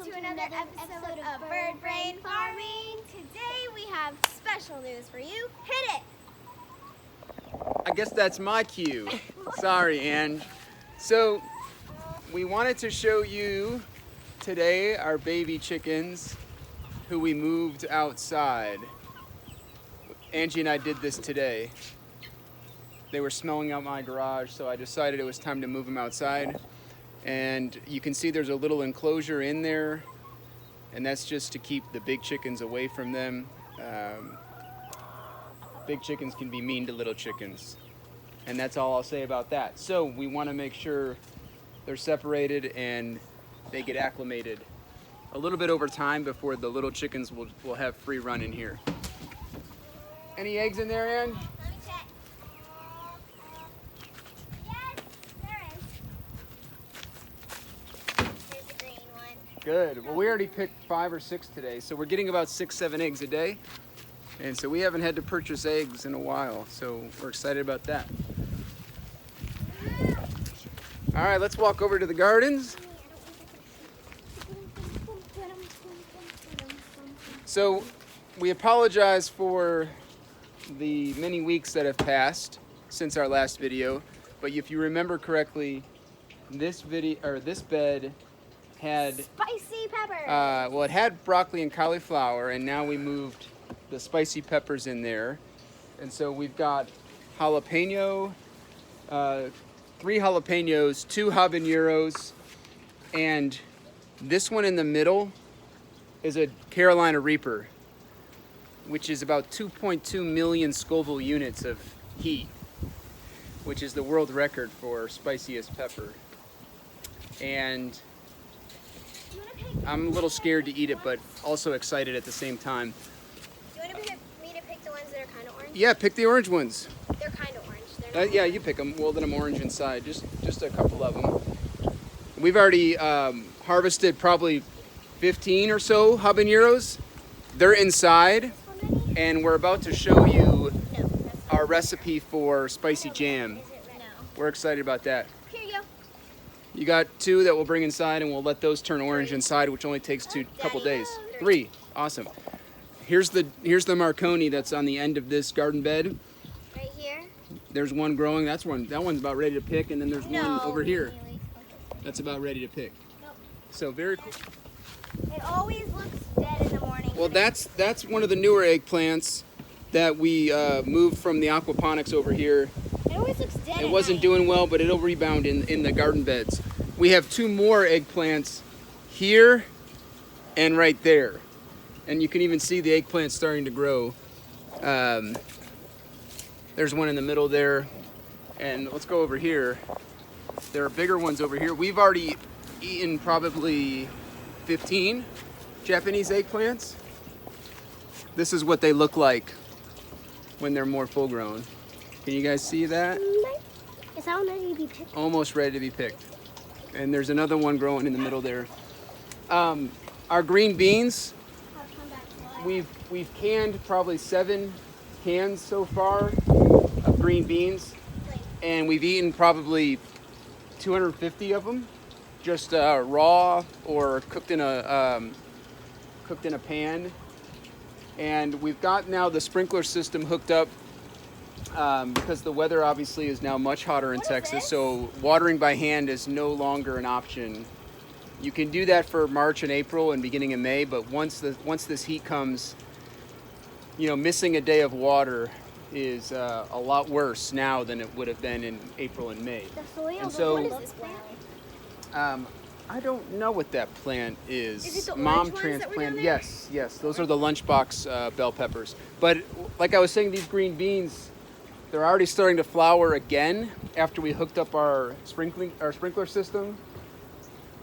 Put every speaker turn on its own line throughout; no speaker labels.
welcome to another episode of Bird Brain Farming. Today we have special news for you. Hit it!
I guess that's my cue. Sorry, Ange. So, we wanted to show you today our baby chickens who we moved outside. Angie and I did this today. They were smelling out my garage, so I decided it was time to move them outside. And you can see there's a little enclosure in there, and that's just to keep the big chickens away from them. Big chickens can be mean to little chickens, and that's all I'll say about that. So we want to make sure they're separated and they get acclimated a little bit over time before the little chickens will have free run in here. Any eggs in there, Ange? Good. Well, we already picked 5 or 6 today, so we're getting about 6-7 eggs a day. And so we haven't had to purchase eggs in a while, so we're excited about that. All right, let's walk over to the gardens. So we apologize for the many weeks that have passed since our last video, but if you remember correctly, this bed had
spicy peppers.
Well, it had broccoli and cauliflower, and now we moved the spicy peppers in there. And so we've got jalapeno, 3 jalapenos, 2 habaneros, and this one in the middle is a Carolina Reaper, which is about 2.2 million Scoville units of heat, which is the world record for spiciest pepper. And I'm a little scared to eat it, but also excited at the same time.
Do you want me to pick the ones that are kind of orange?
Yeah, pick the orange ones.
They're kind of orange. They're not
Yeah, you pick them. Well, then I'm orange inside. Just a couple of them. We've already harvested probably 15 or so habaneros. They're inside, and we're about to show you our recipe for spicy jam.
No.
We're excited about that.
Here you go.
You got 2 that we'll bring inside, and we'll let those turn orange inside, which only takes a couple days. 3, awesome. Here's the Marconi that's on the end of this garden bed.
Right here.
There's one growing. That one's about ready to pick, and then there's one over here.
Really?
That's about ready to pick.
Nope.
So very cool.
It always looks dead in the morning.
Well, that's one of the newer eggplants that we moved from the aquaponics over here.
It always looks dead.
It wasn't doing well, but it'll rebound in the garden beds. We have 2 more eggplants here and right there. And you can even see the eggplants starting to grow. There's one in the middle there. And let's go over here. There are bigger ones over here. We've already eaten probably 15 Japanese eggplants. This is what they look like when they're more full grown. Can you guys see that?
Is that one ready to be picked?
Almost ready to be picked. And there's another one growing in the middle there. Our green beans, we've canned probably 7 cans so far of green beans, and we've eaten probably 250 of them, just raw or cooked in a pan. And we've got now the sprinkler system hooked up because the weather obviously is now much hotter in Texas, so watering by hand is no longer an option. You can do that for March and April and beginning of May, but once this heat comes, missing a day of water is a lot worse now than it would have been in April and May.
The soil.
And so,
what is this plant?
I don't know what that plant is.
Is it the
Mom
orange ones that were
transplanted.
down there?
Yes. Those are the lunchbox bell peppers. But like I was saying, these green beans, they're already starting to flower again after we hooked up our sprinkler system.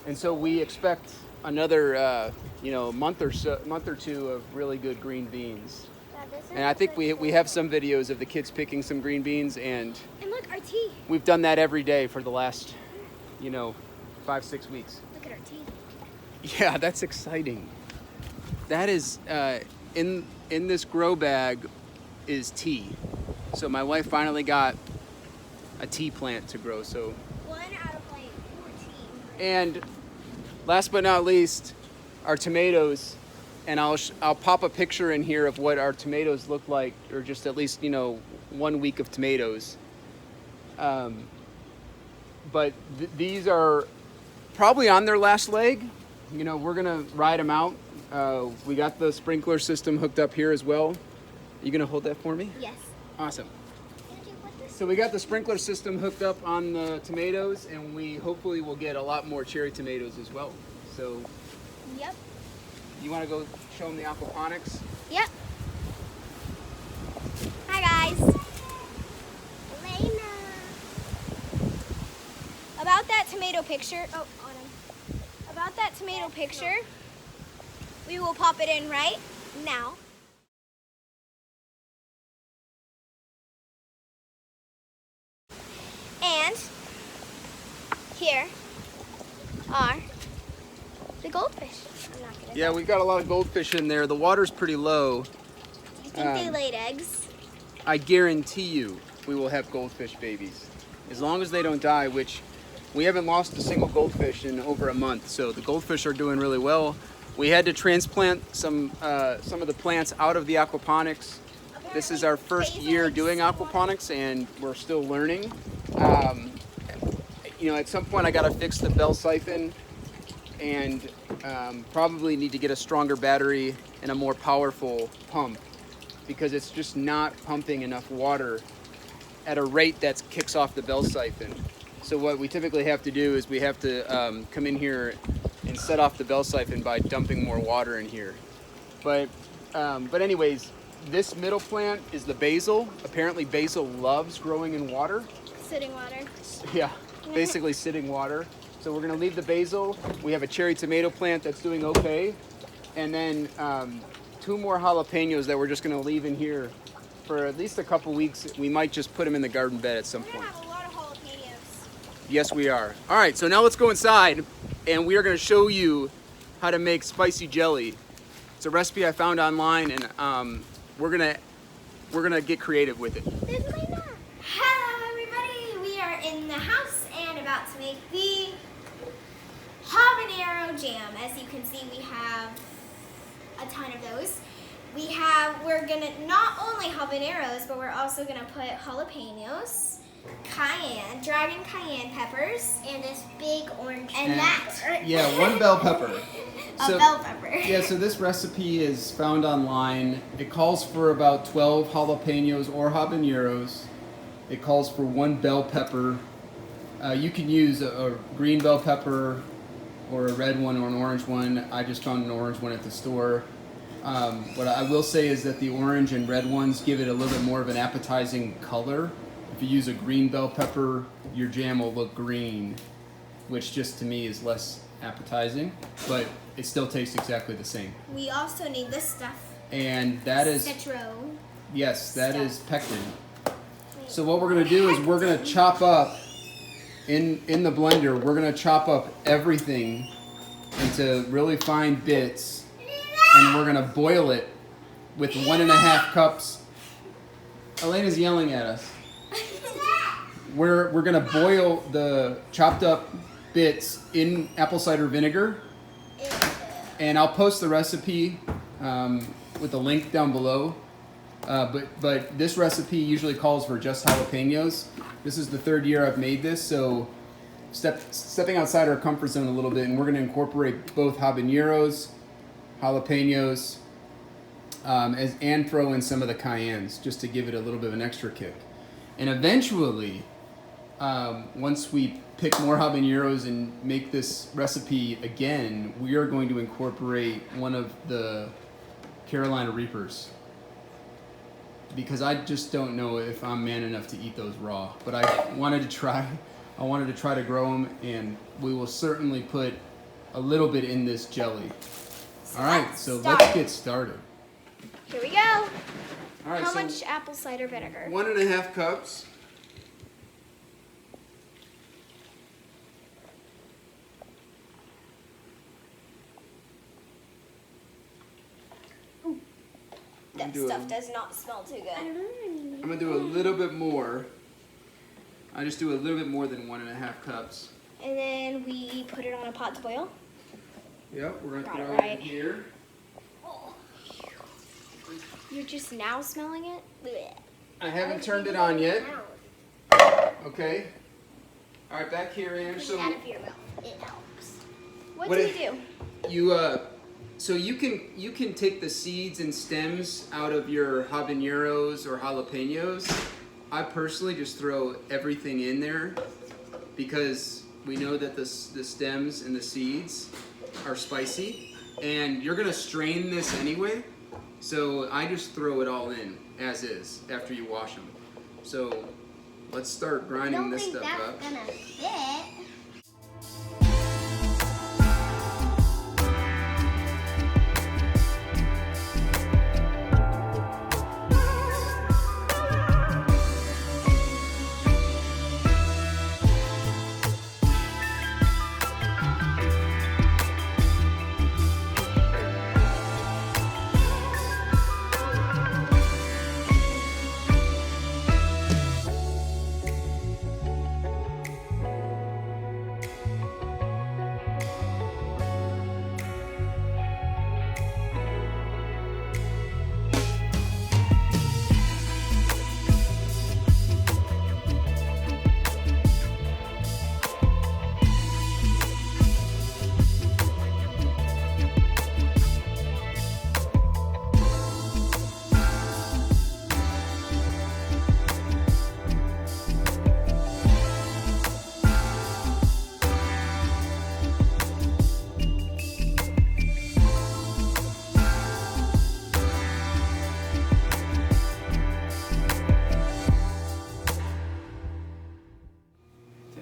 And so we expect another month or 2 of really good green beans. And I think we have some videos of the kids picking some green beans, and
look, our tea.
we've done that every day for the last 5-6 weeks.
Look at our tea.
Yeah, that's exciting. That is in this grow bag is tea. So my wife finally got a tea plant to grow. So
1 out of like 14.
And last but not least, our tomatoes, and I'll pop a picture in here of what our tomatoes look like, or just at least 1 week of tomatoes. But these are probably on their last leg. We're gonna ride them out. We got the sprinkler system hooked up here as well. You gonna hold that for me?
Yes.
Awesome. So we got the sprinkler system hooked up on the tomatoes, and we hopefully will get a lot more cherry tomatoes as well. So.
Yep. You
want to go show them the aquaponics?
Yep. Hi guys. Elena. About that tomato picture. Oh, Autumn. About that tomato picture. We will pop it in right now. And here are the goldfish.
Yeah, we've got a lot of goldfish in there. The water's pretty low.
Do you think they laid eggs?
I guarantee you we will have goldfish babies. As long as they don't die, which we haven't lost a single goldfish in over a month. So the goldfish are doing really well. We had to transplant some of the plants out of the aquaponics. This is our first year doing aquaponics, and we're still learning. At some point I gotta fix the bell siphon, and probably need to get a stronger battery and a more powerful pump, because it's just not pumping enough water at a rate that kicks off the bell siphon. So what we typically have to do is we have to come in here and set off the bell siphon by dumping more water in here. But anyways, this middle plant is the basil. Apparently basil loves growing in water.
Sitting water.
Yeah, basically sitting water. So we're gonna leave the basil. We have a cherry tomato plant that's doing okay. And then 2 more jalapenos that we're just gonna leave in here for at least a couple weeks. We might just put them in the garden bed at some point.
We're gonna have a lot of jalapenos.
Yes, we are. All right, so now let's go inside, and we are gonna show you how to make spicy jelly. It's a recipe I found online, and we're gonna get creative with it.
Hello everybody, we are in the house and about to make the habanero jam. As you can see, we have a ton of those. We're gonna not only habaneros, but we're also gonna put jalapenos, dragon cayenne peppers, and this big orange.
Yeah, 1 bell pepper.
A bell pepper.
Yeah, so this recipe is found online. It calls for about 12 jalapenos or habaneros. It calls for 1 bell pepper. You can use a green bell pepper or a red one or an orange one. I just found an orange one at the store. What I will say is that the orange and red ones give it a little bit more of an appetizing color. If you use a green bell pepper, your jam will look green, which just to me is less appetizing, but it still tastes exactly the same.
We also need this stuff.
And that is
citro.
Yes, that is pectin. So what we're gonna do is we're gonna chop up in the blender. We're gonna chop up everything into really fine bits, and we're gonna boil it with 1.5 cups. Elena's yelling at us. We're gonna boil the chopped up bits in apple cider vinegar, and I'll post the recipe with a link down below. But this recipe usually calls for just jalapenos. This is the 3rd year I've made this, so stepping outside our comfort zone a little bit, and we're going to incorporate both habaneros, jalapenos, and throw in some of the cayennes just to give it a little bit of an extra kick. And eventually, once we pick more habaneros and make this recipe again, we are going to incorporate one of the Carolina Reapers, because I just don't know if I'm man enough to eat those raw. But I wanted to try to grow them, and we will certainly put a little bit in this jelly. All right, so let's get started.
Here we go.
All right,
How much apple cider vinegar?
1.5 cups.
That stuff does not smell too good.
I'm gonna do a little bit more. I just do a little bit more than 1.5 cups.
And then we put it on a pot to boil.
Yep, we're
Got
gonna
it
throw
right.
it in here.
You're just now smelling it? Blech.
I haven't turned it on yet. Okay. All right, back here, Ange. So
Out of your mouth. It helps. What
What
do
if-
we do?
so you can take the seeds and stems out of your habaneros or jalapenos. I personally just throw everything in there because we know that the stems and the seeds are spicy, and you're gonna strain this anyway. So I just throw it all in as is after you wash them. So let's start grinding this stuff up.
Gonna fit.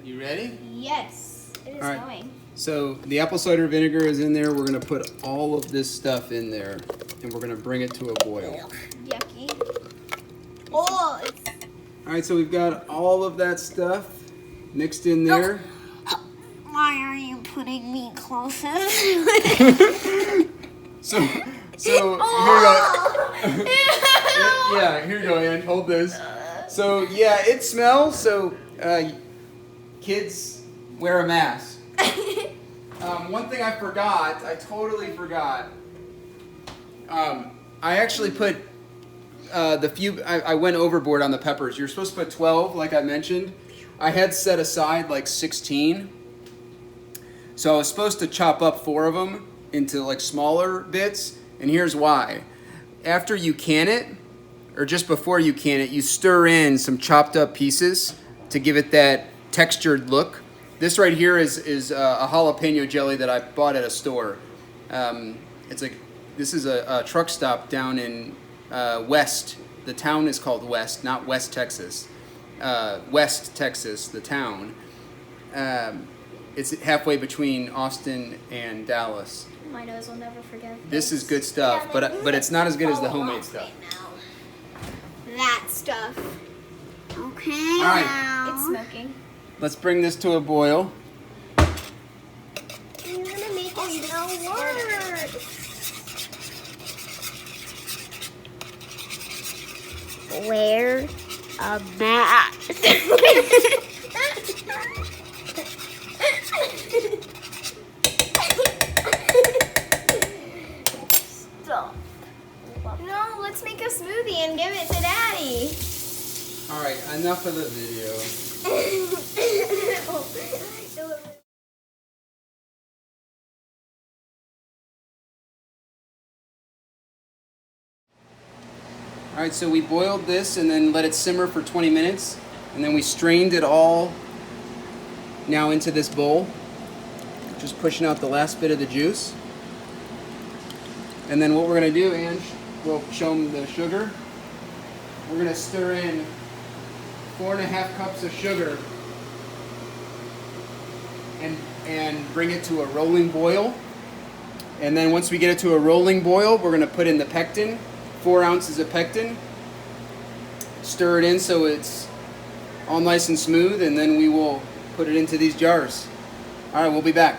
You ready?
Yes, it is
All right.
going.
So the apple cider vinegar is in there. We're gonna put all of this stuff in there, and we're gonna bring it to a boil.
Yucky. Oh, it's
All right, so we've got all of that stuff mixed in there.
why are you putting me closer?
So here you go. Yeah, here you go, Ange. Hold this. So yeah, it smells. So kids wear a mask. One thing I totally forgot. I actually put I went overboard on the peppers. You're supposed to put 12, like I mentioned. I had set aside like 16. So I was supposed to chop up 4 of them into like smaller bits. And here's why. After you can it, or just before you can it, you stir in some chopped up pieces to give it that textured look. This right here is a jalapeno jelly that I bought at a store. This is a truck stop down in West. The town is called West, not West Texas. West Texas, the town. It's halfway between Austin and Dallas.
My nose will never forget
This is good stuff, but it's not as good as the homemade stuff.
That stuff. Okay.
All right.
It's smoking.
Let's bring this to a boil.
You're gonna make it no worse. Wear a mask. Stop. No, let's make a smoothie and give it to Daddy.
All right, enough of the video. All right, so we boiled this and then let it simmer for 20 minutes, and then we strained it all now into this bowl, just pushing out the last bit of the juice. And then what we're gonna do, Ange, we'll show them the sugar. We're gonna stir in 4.5 cups of sugar and bring it to a rolling boil. And then once we get it to a rolling boil, we're gonna put in the pectin, 4 ounces of pectin. Stir it in so it's all nice and smooth, and then we will put it into these jars. All right, we'll be back.